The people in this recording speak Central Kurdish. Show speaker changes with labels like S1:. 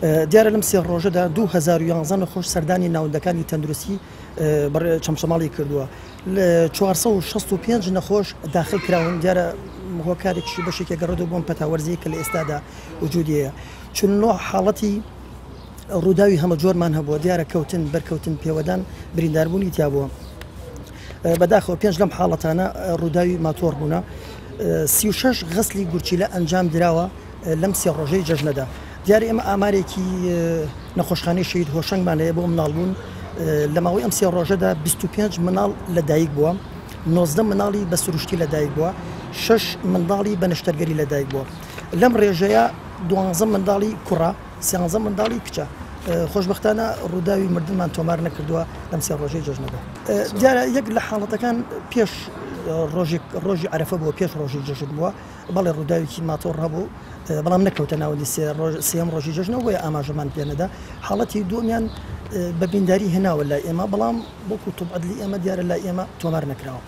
S1: دیارە لەم سێ ڕۆژەدا 2011 نەخۆش سەردانی ناوەندەکانی تەندروستی چەمچەماڵی کردووە لە 465 نەخۆش داخل کراون دیارە هۆکارێکی بەشێکی گەڕێتەوە بۆم پەتاوەرزی کە لە ئێستادا وجودیەیە چون حاڵەتی ڕووداوی هەمە جۆرمان هەبووە دیارە کەوتن بەرکەوتن پێوەدان برینداربوونی تیا بووە بەداخەوە پێنج لەم حاڵەتانە ڕووداوی ماتۆر بوونە 36 غەسلی گورچی لە ئەنجام دراوە لەم سێ ڕۆژەی جەژنەدا دیارە ئێمە ئامارێکی نەخۆشخانەی شەید هۆشنگمانەیە بۆ مناڵبوون لە ماوەی ئەم سێ ڕۆژەدا 25 مناڵ لەدایک بووە 19 مناڵی بە سروشتی لەدایک بووە 6 منداڵی بە نەشتەرگەری لەدایک بووە لەم ڕێژەیە 12 منداڵی کوڕە 13 منداڵی کچە خۆشبەختانە ڕووداوی مردنمان تۆمار نەکردووە لەم سێ ڕۆژەی جەژنەدا دیارە یەک لە حاڵەتەکان پێش ڕۆژی عەرەفە بووە پێش ڕۆژی جەژن بووە بەڵێ ڕووداوێکی ماتۆر هەبوو بەڵام نەکەوتە ناوەندی سێم ڕۆژی جەژنەوە بۆیە ئاماژەمان پێنەدا حاڵەتی دووەمیان بە بینداری هێناوە لای ئێمە بەڵام بۆکو توبعەدلی ئێمە دیارە لای ئێمە تۆمار نەکراوە